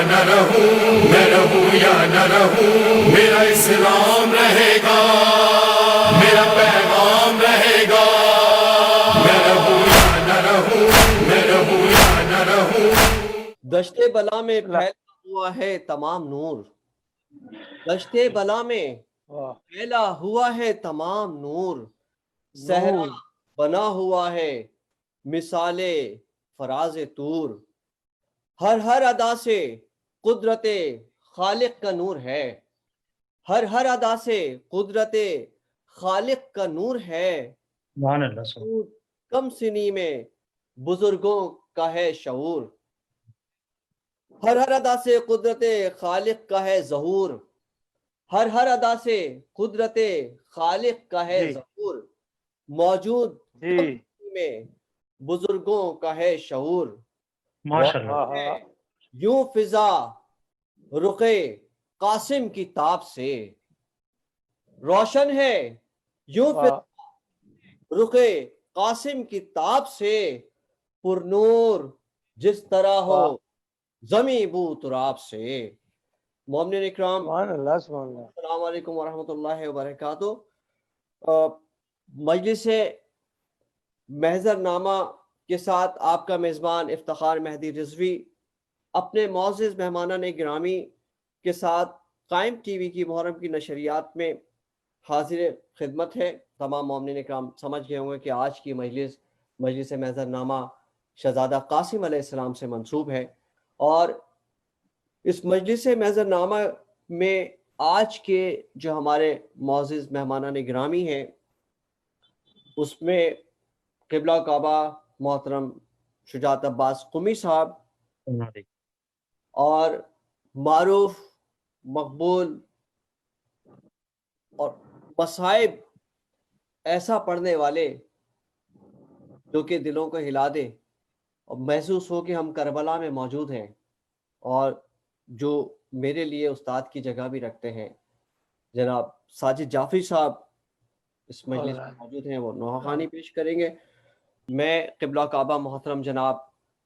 نہ رہوں، میں رہوں یا نہ رہوں، میرا اسلام رہے گا، میرا پیغام رہے گا، میں رہوں یا نہ رہوں، میں رہوں یا نہ رہوں۔ دشت بلا میں پھیلا ہوا ہے تمام نور، دشت بلا میں پھیلا ہوا ہے تمام نور، صحرا بنا ہوا ہے مثال فراز طور، ہر ادا سے قدرت خالق کا نور ہے، ہر ادا سے قدرت خالق کا نور ہے، سبحان اللہ سبحان کم سنی میں بزرگوں کا ہے شعور، ہر ادا سے قدرت خالق کا ہے ظہور، ہر ادا سے قدرت خالق کا ہے ظہور، موجود کم سنی میں بزرگوں کا ہے شعور، ماشاء اللہ۔ یوں فضا رخے قاسم کی تاب سے روشن ہے، یوں فضا رخے قاسم کی تاب سے پر نور جس طرح ہو زمیں بو تراب سے۔ مومنین اکرام، السلام علیکم ورحمۃ اللہ وبرکاتہ۔ مجلس محضر نامہ کے ساتھ آپ کا میزبان افتخار مہدی رضوی اپنے معزز مہمانان گرامی کے ساتھ قائم ٹی وی کی محرم کی نشریات میں حاضر خدمت ہے۔ تمام مومنین اکرام سمجھ گئے ہوں گے کہ آج کی مجلس محضر نامہ شہزادہ قاسم علیہ السلام سے منسوب ہے، اور اس مجلس محضر نامہ میں آج کے جو ہمارے معزز مہمانان گرامی ہیں اس میں قبلہ کعبہ محترم شجاعت عباس قمی صاحب اور معروف مقبول اور مصائب ایسا پڑھنے والے جو کہ دلوں کو ہلا دے اور محسوس ہو کہ ہم کربلا میں موجود ہیں، اور جو میرے لیے استاد کی جگہ بھی رکھتے ہیں، جناب ساجد جعفری صاحب اس مجلس میں موجود ہیں، وہ نوحہ خوانی پیش کریں گے۔ میں قبلہ کعبہ محترم جناب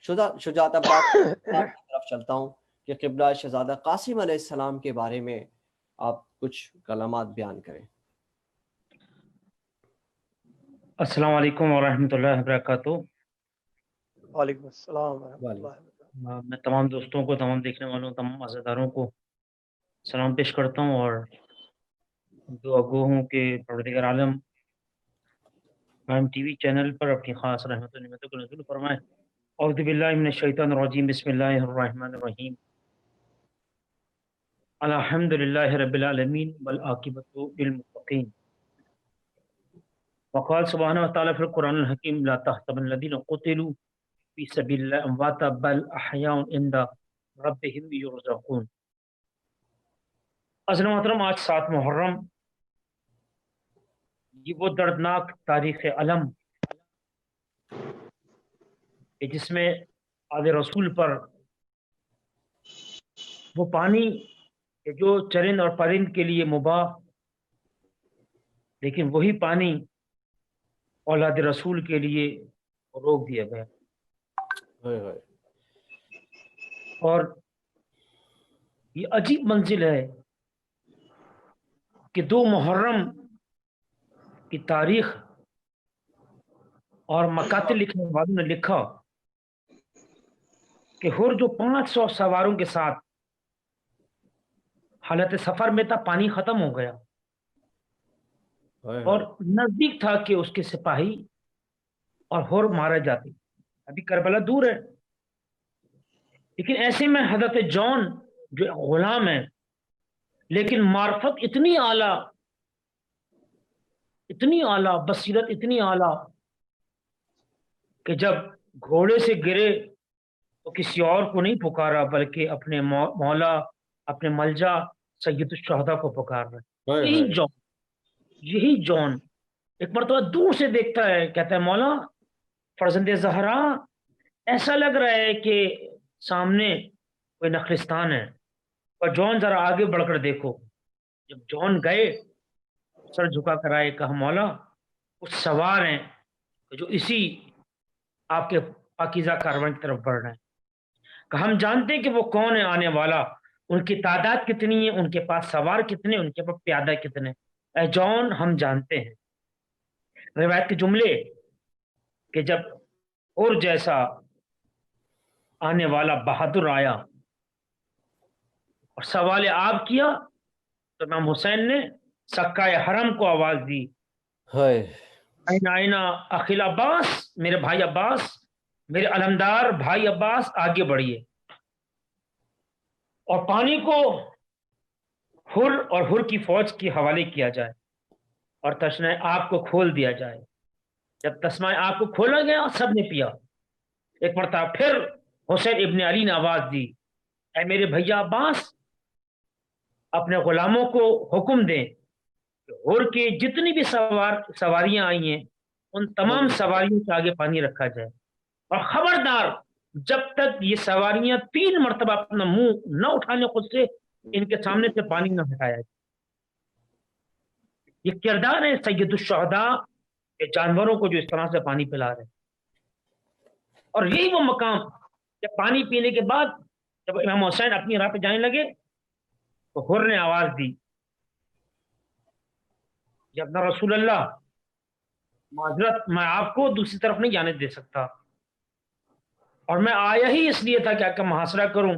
شجاعت عباس کی طرف چلتا ہوں کہ قبلہ شہزادہ قاسم علیہ السلام کے بارے میں آپ کچھ کلمات بیان کریں۔ السلام علیکم ورحمۃ اللہ وبرکاتہ۔ وعلیکم السلام ورحمۃ اللہ وبرکاتہ۔ میں تمام دوستوں کو، تمام دیکھنے والوں، تمام عزاداروں کو سلام پیش کرتا ہوں، اور دعا گو ہوں کہ پروردگار عالم قائم ٹی وی چینل پر اپنی خاص رحمت و نعمتوں کو نزول فرمائے۔ اعوذ باللہ من الشیطان الرجیم، بسم اللہ الرحمن الرحیم، الحمد للہ رب العالمین والعاقبۃ للمتقین۔ وقال سبحانہ وتعالی فی القرآن الحکیم، لا تحسبن الذین قتلوا فی سبیل اللہ امواتا بل احیاء عند ربہم یرزقون۔ عزیز محترم، آج 7 محرم، یہ وہ دردناک تاریخ علم کہ جس میں آل رسول پر وہ پانی کہ جو چرند اور پرند کے لیے مباح، لیکن وہی پانی اولاد رسول کے لیے روک دیا گیا۔ اور یہ عجیب منزل ہے کہ 2 محرم کی تاریخ اور مکاتب لکھنے والوں نے لکھا کہ ہر جو 500 سواروں کے ساتھ حالت سفر میں تھا، پانی ختم ہو گیا اور نزدیک تھا کہ اس کے سپاہی اور ہر مارا جاتے۔ ابھی کربلا دور ہے، لیکن ایسے میں حضرت جون جو غلام ہے لیکن معرفت اتنی اعلیٰ بصیرت اتنی اعلیٰ کہ جب گھوڑے سے گرے تو کسی اور کو نہیں پکارا بلکہ اپنے مولا، اپنے ملجا سید الشہداء کو پکار رہا ہے۔ یہی جون ایک مرتبہ دور سے دیکھتا ہے، کہتا ہے مولا فرزند زہرا، ایسا لگ رہا ہے کہ سامنے کوئی نخلستان ہے، اور جون ذرا آگے بڑھ کر دیکھو۔ جب جون گئے، سر جھکا کر آئے، کہا مولا کچھ سوار ہیں جو اسی آپ کے پاکیزہ کاروان کی طرف بڑھ رہے ہیں۔ کہ ہم جانتے ہیں کہ وہ کون ہے آنے والا، ان کی تعداد کتنی ہے، ان کے پاس سوار کتنے، ان کے پاس پیادہ کتنے. اے جان ہم جانتے ہیں. روایت کے جملے کہ جب اور جیسا آنے والا بہادر آیا اور سوال آپ کیا تو امام حسین نے سکائے حرم کو آواز دی، ہائے آئینہ آئینہ اخیل عباس، میرے بھائی عباس، میرے علمدار بھائی عباس آگے بڑھیے، اور پانی کو ہر اور ہر کی فوج کے حوالے کیا جائے اور تشنہ آگ کو کھول دیا جائے. جب تسمہ آگ کو کھولا گیا سب نے پیا. ایک مرتبہ پھر حسین ابن علی نے آواز دی، اے میرے بھیا عباس، اپنے غلاموں کو حکم دیں کہ ہر کی جتنی بھی سواریاں آئی ہیں ان تمام سواریوں کے آگے پانی رکھا جائے، اور خبردار جب تک یہ سواریاں 3 مرتبہ اپنا منہ نہ اٹھانے خود سے، ان کے سامنے سے پانی نہ ہٹایا جائے. یہ کردار ہے سید الشہداء کے جانوروں کو جو اس طرح سے پانی پلا رہے ہیں. اور یہی وہ مقام جب پانی پینے کے بعد جب امام حسین اپنی راہ پہ جانے لگے تو حر نے آواز دی، یا اپنا رسول اللہ، معذرت میں آپ کو دوسری طرف نہیں جانے دے سکتا، اور میں آیا ہی اس لیے تھا کہ آپ کا محاصرہ کروں،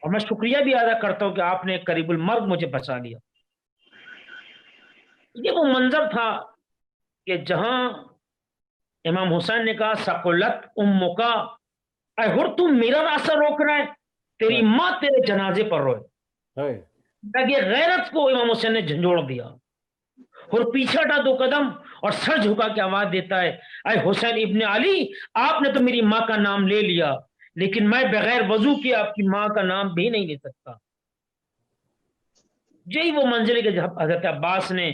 اور میں شکریہ بھی ادا کرتا ہوں کہ آپ نے قریب المرگ مجھے بچا لیا. یہ وہ منظر تھا کہ جہاں امام حسین نے کہا ثقلت امک، اے حر تم میرا راستہ روک رہا ہے، تیری ماں تیرے جنازے پر روئے. یہ غیرت کو امام حسین نے جھنجھوڑ دیا. اور پیچھے ہٹا 2 قدم اور سر جھکا کے آواز دیتا ہے، اے حسین ابن علی، آپ نے تو میری ماں کا نام لے لیا لیکن میں بغیر وضو کے آپ کی ماں کا نام بھی نہیں لے سکتا. یہی وہ منزل ہے کہ جب حضرت عباس نے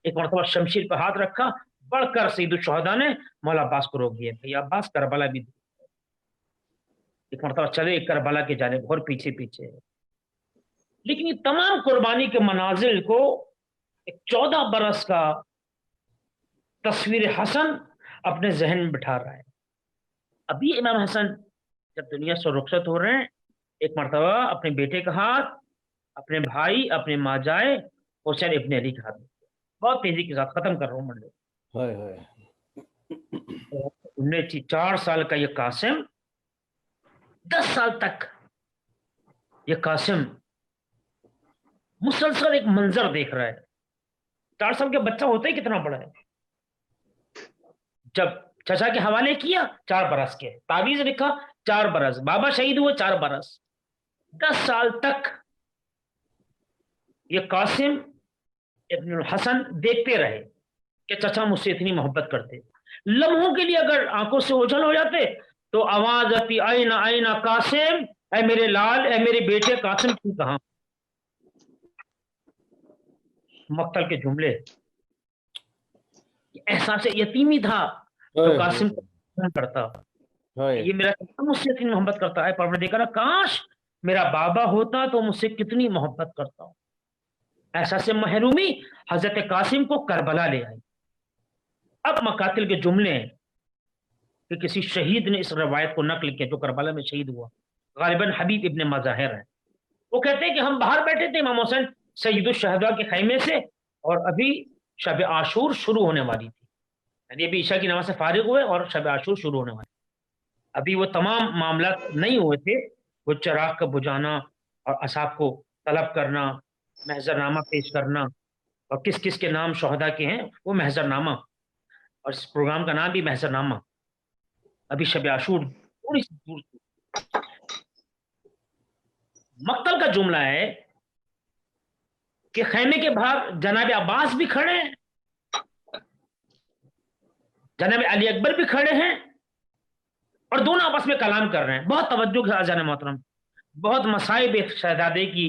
ایک مرتبہ شمشیر پہ ہاتھ رکھا، بڑھ کر سید الشہداء نے مولا عباس کو روک دیا، بھئی عباس کربلا بھی ایک مرتبہ چلے کربلا کے جانب اور پیچھے پیچھے. لیکن یہ تمام قربانی کے منازل کو ایک 14 برس کا تصویر حسن اپنے ذہن میں بٹھا رہا ہے. ابھی امام حسن جب دنیا سے رخصت ہو رہے ہیں، ایک مرتبہ اپنے بیٹے کا ہاتھ اپنے بھائی اپنے ماں جائے حسین ابن علی کا ہاتھ. بہت تیزی کے ساتھ ختم کر رہا ہوں منڈے. 4 سال کا یہ قاسم 10 سال تک یہ قاسم مسلسل ایک منظر دیکھ رہا ہے. 4 سال کا بچہ ہوتا ہی کتنا بڑا ہے. جب چچا کے حوالے کیا 4 برس کے، تعویذ لکھا 4 برس، بابا شہید ہوئے 4 برس، 10 سال تک یہ قاسم ابن الحسن دیکھتے رہے کہ چچا مجھ سے اتنی محبت کرتے. لمحوں کے لیے اگر آنکھوں سے اوجھل ہو جاتے تو آواز آتی، آئینہ آئینہ قاسم، اے میرے لال، اے میرے بیٹے قاسم کی کہاں. مقتل کے جملے، احساس یتیمی تھا تو قاسم کرتا، یہ میرا مجھ سے اتنی محبت کرتا ہے پروردگار، کاش میرا بابا ہوتا تو مجھ سے کتنی محبت کرتا. احساس محرومی حضرت قاسم کو کربلا لے آئی. اب مقاتل کے جملے ہیں کہ کسی شہید نے اس روایت کو نقل کیا جو کربلا میں شہید ہوا، غالباً حبیب ابن مظاہر ہے. وہ کہتے ہیں کہ ہم باہر بیٹھے تھے امام حسین سید الشہداء کے خیمے سے، اور ابھی شب عاشور شروع ہونے والی تھی، یعنی ابھی عشاء کی نماز سے فارغ ہوئے اور شب عاشور شروع ہونے والی. ابھی وہ تمام معاملات نہیں ہوئے تھے، وہ چراغ کا بجھانا اور اصحاب کو طلب کرنا، محضر نامہ پیش کرنا، اور کس کس کے نام شہداء کے ہیں وہ محضر نامہ، اور اس پروگرام کا نام بھی محضر نامہ. ابھی شب عاشور تھوڑی سی دور تھی. مقتل کا جملہ ہے کہ خیمے کے باہر جناب عباس بھی کھڑے ہیں، جناب علی اکبر بھی کھڑے ہیں، اور دونوں آپس میں کلام کر رہے ہیں. بہت توجہ کے آجان محترم، بہت مصائب شہزادے کی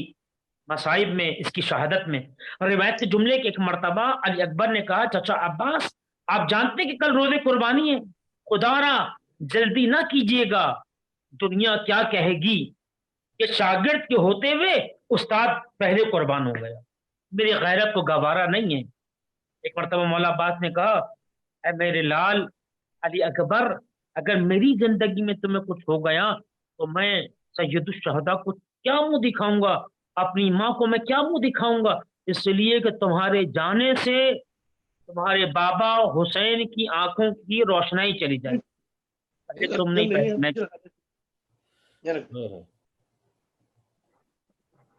مصائب میں، اس کی شہادت میں. اور روایت کے جملے کے ایک مرتبہ علی اکبر نے کہا، چچا عباس آپ جانتے ہیں کہ کل روز قربانی ہے، خدا را جلدی نہ کیجیے گا، دنیا کیا کہے گی کہ شاگرد کے ہوتے ہوئے استاد پہلے قربان ہو گیا، میری غیرت کو گوارا نہیں ہے. ایک مرتبہ مولا عباس نے کہا، اے میرے لال علی اکبر، اگر میری زندگی میں تمہیں کچھ ہو گیا تو میں سید الشہداء کو کیا منہ دکھاؤں گا، اپنی ماں کو میں کیا منہ دکھاؤں گا، اس لیے کہ تمہارے جانے سے تمہارے بابا حسین کی آنکھوں کی روشنائی چلی جائے اگر تم نہیں پہچانا۔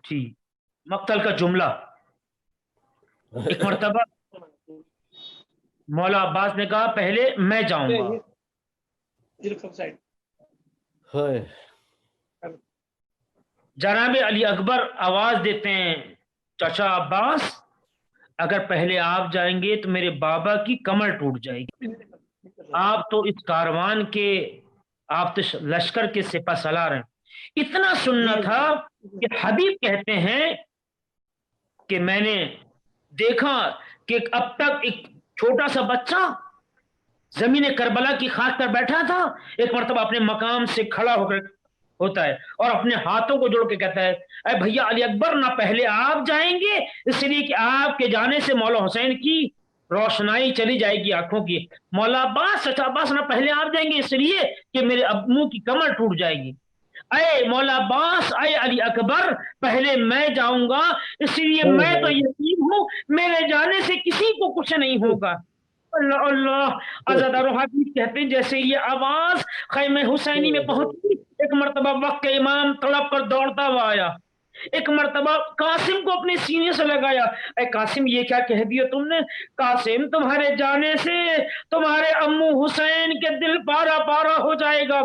جی مقتل کا جملہ، ایک مرتبہ مولا عباس نے کہا پہلے میں جاؤں گا۔ جناب علی اکبر آواز دیتے ہیں چچا عباس اگر پہلے آپ جائیں گے تو میرے بابا کی کمر ٹوٹ جائے گی، آپ تو اس کاروان کے، آپ تو لشکر کے سپہ سالار ہیں۔ اتنا سننا تھا کہ حبیب کہتے ہیں کہ میں نے دیکھا کہ اب تک ایک چھوٹا سا بچہ زمین کربلا کی خاک پر بیٹھا تھا، ایک مرتبہ اپنے مقام سے کھڑا ہو کر ہوتا ہے اور اپنے ہاتھوں کو جوڑ کے کہتا ہے اے بھیا علی اکبر، نہ پہلے آپ جائیں گے اس لیے کہ آپ کے جانے سے مولا حسین کی روشنائی چلی جائے گی آنکھوں کی، مولا عباس چچا عباس نہ پہلے آپ جائیں گے اس لیے کہ میرے ابو کی کمر ٹوٹ جائے گی، اے مولا عباس اے علی اکبر پہلے میں جاؤں گا اس لیے میں تو یقین ہوں میرے جانے سے کسی کو کچھ نہیں ہوگا۔ اللہ اللہ عزادار حبیب کہتے ہیں جیسے یہ آواز خیمہ حسینی میں پہنچی، ایک مرتبہ وقت کے امام تڑپ کر دوڑتا ہوا آیا، ایک مرتبہ قاسم کو اپنے سینے سے لگایا، اے قاسم یہ کیا کہہ دیا تم نے؟ قاسم تمہارے جانے سے تمہارے امو حسین کے دل پارا پارا ہو جائے گا۔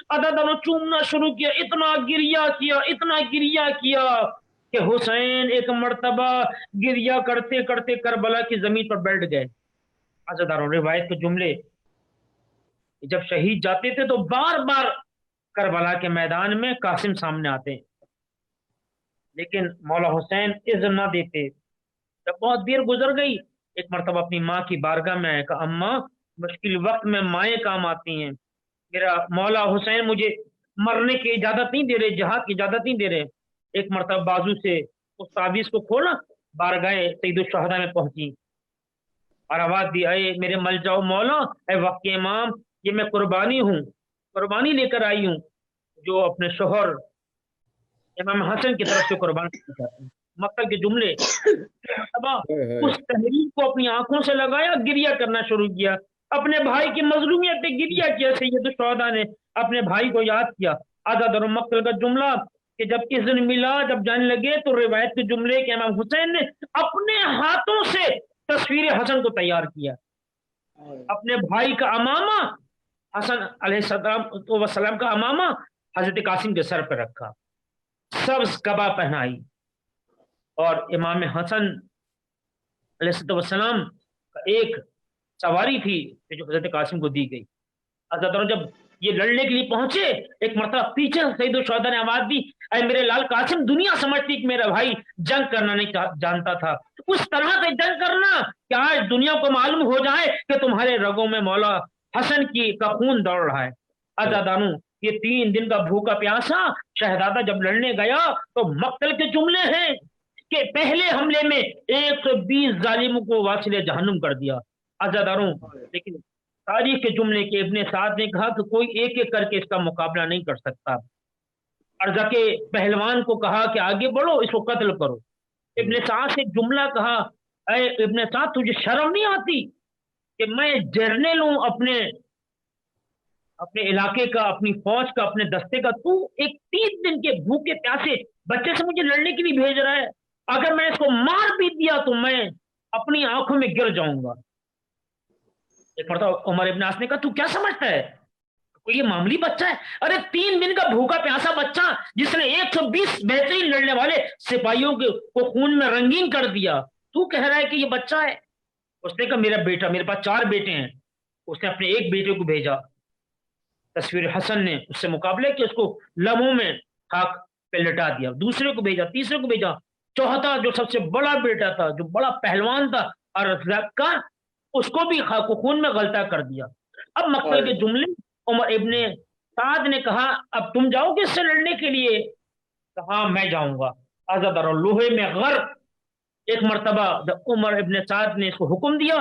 عددانو چومنا شروع کیا، اتنا گریا کیا کہ حسین ایک مرتبہ گریا کرتے کرتے کربلا کی زمین پر بیٹھ گئے۔ عزاداروں روایت کے جملے، جب شہید جاتے تھے تو بار بار کربلا کے میدان میں قاسم سامنے آتے ہیں، لیکن مولا حسین اذن نہ دیتے۔ جب بہت دیر گزر گئی ایک مرتبہ اپنی ماں کی بارگاہ میں آئے کہ اماں مشکل وقت میں مائیں کام آتی ہیں، میرا مولا حسین مجھے مرنے کی اجازت نہیں دے رہے، جہاد کی اجازت نہیں دے رہے۔ ایک مرتبہ بازو سے اس تعویذ کو کھولا، بارگاہ سید الشہداء میں پہنچی اور آواز دی اے میرے مل جاؤ مولا، اے وقت کے امام یہ میں قربانی لے کر آئی ہوں جو اپنے شوہر امام حسن کی طرف سے قربان کرنا چاہتے ہیں۔ مقتل کے جملے، اس تحریر کو اپنی آنکھوں سے لگایا، گریا کرنا شروع کیا، اپنے بھائی کی مظلومیت پہ گریا کیا، سید الشہداء نے اپنے بھائی کو یاد کیا۔ عزادار مقتل کا جملہ کہ جب اذن ملا، جب جانے لگے تو روایت کے جملے کہ امام حسین نے اپنے ہاتھوں سے تصویر حسن کو تیار کیا، اپنے بھائی کا امامہ حسن علیہ السلام کا امامہ حضرت قاسم کے سر پہ رکھا، سبز قبا پہنائی، اور امام حسن علیہ السلام کا ایک سواری تھی جو حضرت قاسم کو دی گئی۔ عزاداروں جب یہ لڑنے کے لیے پہنچے ایک مرتبہ پیچھے سید الشہداء نے آواز دی اے میرے لال قاسم، دنیا سمجھتی کہ میرا بھائی جنگ کرنا نہیں جانتا تھا، اس طرح سے جنگ کرنا کہ آج دنیا کو معلوم ہو جائے کہ تمہارے رگوں میں مولا حسن کا خون دوڑ رہا ہے۔ عزاداروں یہ 3 دن کا بھوکا پیاسا شہزادہ جب لڑنے گیا تو مقتل کے جملے ہیں کہ پہلے حملے میں 120 ظالموں کو واصل جہنم کر دیا۔ عزاداروں لیکن تاریخ کے جملے کے ابن سعد نے کہا کہ کوئی ایک ایک کر کے اس کا مقابلہ نہیں کر سکتا۔ ارزا کے پہلوان کو کہا کہ آگے بڑھو، اس کو قتل کرو۔ ابن سعد سے جملہ کہا اے ابن سعد تجھے شرم نہیں آتی کہ میں جرنیل ہوں اپنے علاقے کا، اپنی فوج کا، اپنے دستے کا، تو ایک 3 دن کے بھوکے پیاسے بچے سے مجھے لڑنے کے لیے بھیج رہا ہے، اگر میں اس کو مار بھی دیا تو میں اپنی آنکھوں میں گر جاؤں گا۔ ایک مرتبہ عمر ابن عاص نے کہا تو کیا سمجھتا ہے کوئی یہ معمولی بچہ ہے؟ ارے 3 دن کا بھوکا پیاسا بچہ جس نے 120 بہترین لڑنے والے سپاہیوں کو خون میں رنگین کر دیا، تو کہہ رہا ہے کہ یہ بچہ ہے؟ اس نے کہا میرا بیٹا، میرے پاس 4 بیٹے ہیں۔ اس نے اپنے ایک بیٹے کو بھیجا، تصویر حسن نے اس سے مقابلہ کیا، اس کو لمحوں میں خاک پہ لٹا دیا، دوسرے کو بھیجا، تیسرے کو بھیجا، چوتھا جو سب سے بڑا بیٹا تھا، جو بڑا پہلوان تھا اور کا، اس کو بھی خاک و خون میں غلطہ کر دیا۔ اب مقتل کے جملے، عمر ابن سعد نے کہا اب تم جاؤ گے اس سے لڑنے کے لیے؟ کہا میں جاؤں گا۔ عزادار لوہے میں غرق ایک مرتبہ جب عمر ابن سعد نے اس کو حکم دیا،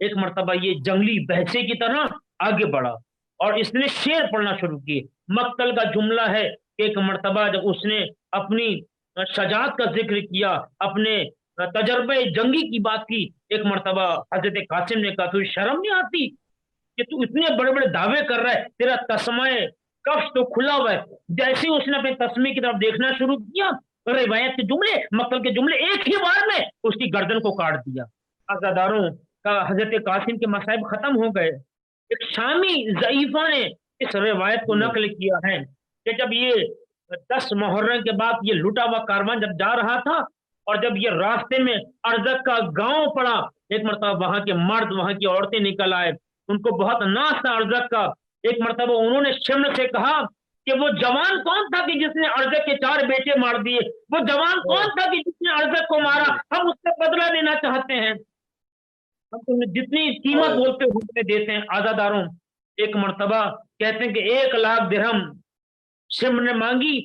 ایک مرتبہ یہ جنگلی بھینسے کی طرح آگے بڑھا اور اس نے شعر پڑھنا شروع کیے. مقتل کا جملہ ہے کہ ایک مرتبہ جب اس نے اپنی شجاعت کا ذکر کیا, اپنے تجربے جنگی کی بات کی, ایک مرتبہ حضرت قاسم نے کہا تجھے شرم نہیں آتی کہ تو اتنے بڑے بڑے دعوے کر رہا ہے, تیرا تسمہ کفش تو کھلا ہوا ہے. جیسے ہی اس نے اپنے تسمے کی طرف دیکھنا شروع کیا, روایت کے جملے, مقتل کے جملے ایک ہی بار میں اس کی گردن کو کاٹ دیا. عزاداروں کا حضرت قاسم کے مصائب ختم ہو گئے. ایک شامی ضعیفہ نے اس روایت کو نقل کیا ہے کہ جب یہ 10 محرم کے بعد یہ لٹا ہوا کاروان جب جا رہا تھا, اور جب یہ راستے میں ارزق کا گاؤں پڑا, ایک مرتبہ وہاں کے مرد, وہاں کی عورتیں نکل آئے, ان کو بہت ناز تھا ارزق کا. ایک مرتبہ انہوں نے شمر سے کہا کہ وہ جوان کون تھا کہ جس نے ارزق کے 4 بیٹے مار دیے, وہ جوان کون تھا کہ جس نے ارزق کو مارا, ہم اس سے بدلہ لینا چاہتے ہیں, ہم تمہیں جتنی قیمت بولتے ہوتے دیتے ہیں. آزاداروں, ایک مرتبہ کہتے ہیں کہ 1 لاکھ درہم شمر نے مانگی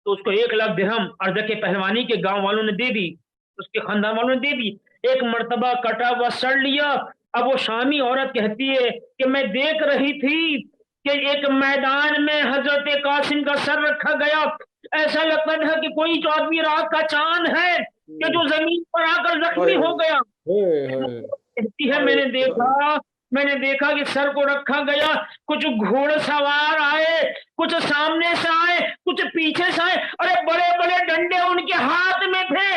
تو اس کو 1 لاکھ درہم ارزق کے پہلوانی کے گاؤں والوں نے دے دی, اس کے خاندان والوں نے دے دی. ایک مرتبہ کٹا ہوا سڑ لیا. اب وہ شامی عورت کہتی ہے کہ میں دیکھ رہی تھی کہ ایک میدان میں حضرت قاسم کا سر رکھا گیا, ایسا لگتا تھا کہ کوئی 14ویں رات کا چاند ہے کہ جو زمین پر آ کر زخمی ہو گیا. کہتی ہے میں نے دیکھا کہ سر کو رکھا گیا, کچھ گھوڑ سوار آئے, کچھ سامنے سے آئے, کچھ پیچھے سے آئے, اور بڑے بڑے ڈنڈے ان کے ہاتھ میں تھے.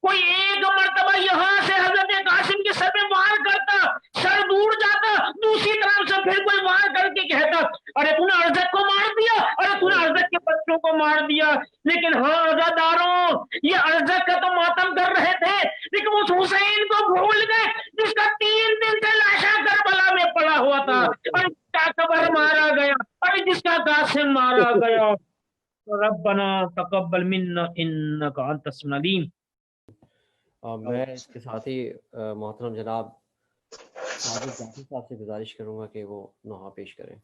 کوئی ایک مرتبہ یہاں سے حضرت قاسم کے سر میں وار کرتا, سر دور جاتا, دوسری طرف سے پھر کوئی وار کر کے کہتا ارے تو نے ارزق کو مار دیا, ارے تو نے ارزق کے بچوں کو مار دیا. لیکن ہاں عزاداروں, یہ ارزق کا تو ماتم کر رہے تھے, لیکن اس حسین کو بھول گئے جس کا 3 دن سے لاشا کربلا میں پڑا ہوا تھا, اور جس کا قبر مارا گیا, اور جس کا قاسم مارا گیا. ربنا تقبل منا انک انت السمیع العلیم. میں اس کے ساتھ ہی محترم جناب عابد ظافر صاحب سے گزارش کروں گا کہ وہ نوحہ پیش کریں.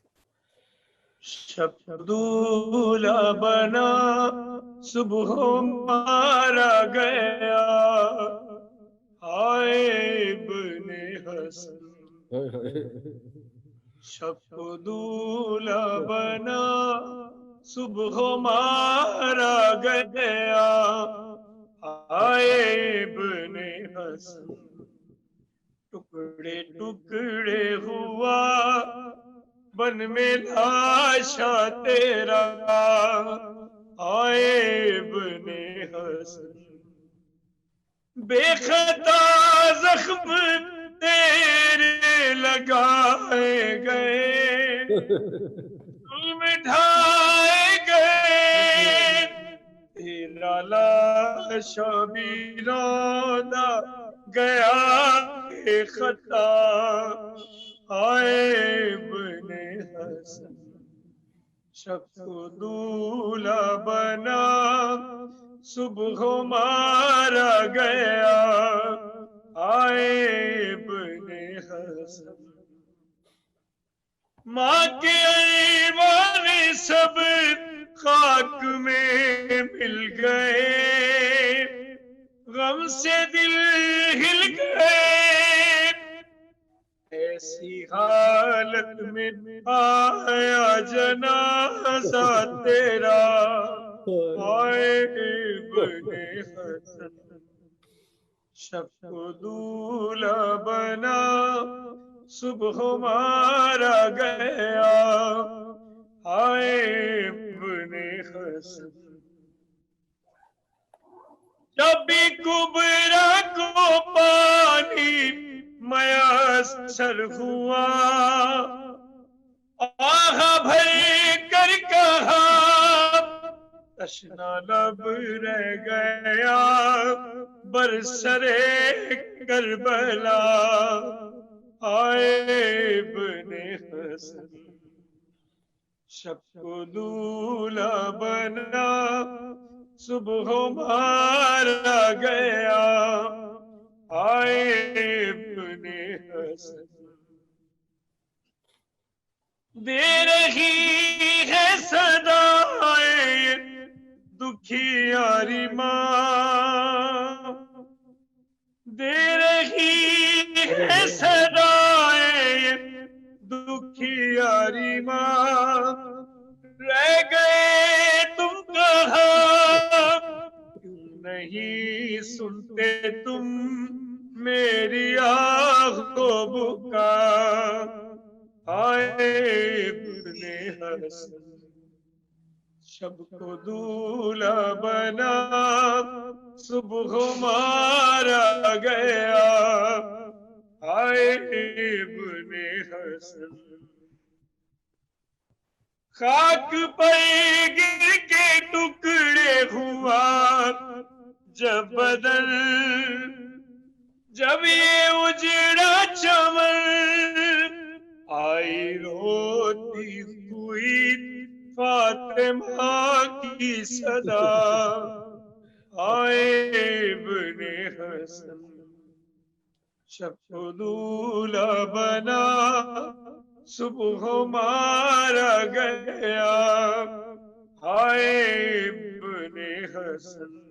شب دولا بنا صبح مارا گیا, ہائے ابن حسن. شب دولا بنا صبح مارا گیا, ہائے ابن حسن. ٹکڑے ٹکڑے ہوا بن میں لاشا تیرا, ہائے ابن حسن. بے خطا زخم تیرے لگائے گئے, مٹھائے گئے, تیرا لاشا بھی روندا گیا بے خطا, ہائے ابن حسن. شب دولا بنا صبح مارا گیا, ہائے ابن حسن. ماں کے ایوان سب خاک میں مل گئے, غم سے دل ہل گئے, ایسی حالت میں آیا جنازہ تیرا, ہائے ابن حسن. شب دولا بنا صبح مارا گیا, ہائے ابن حسن. جب بھی کبرا کو پانی میسر ہوا, آہ بھر کر کہا تشنا لب رہ گیا برسرے کربلا, ہائے ابن حسن. شب دولا بنا صبح مارا گیا, ہائے ابن حسن. دے رہی ہے صدائے دکھیاری ماں, دے رہی ہے صدائے دکھیاری ماں رہ گئے تم کہاں کیوں نہیں سنتے تم میری آہ کو بکا آئے ابن حسن شب کو دولہا بنا صبح مارا گیا آئے ابن حسن خاک پر گر کے ٹکڑے ہوا جب بدن جب یہ اجڑا چمن آئی روتی ہوئی فاطمہ کی صدا آئے ابن حسن شب کو دولہا بنا صبح مارا گیا آئے ابن حسن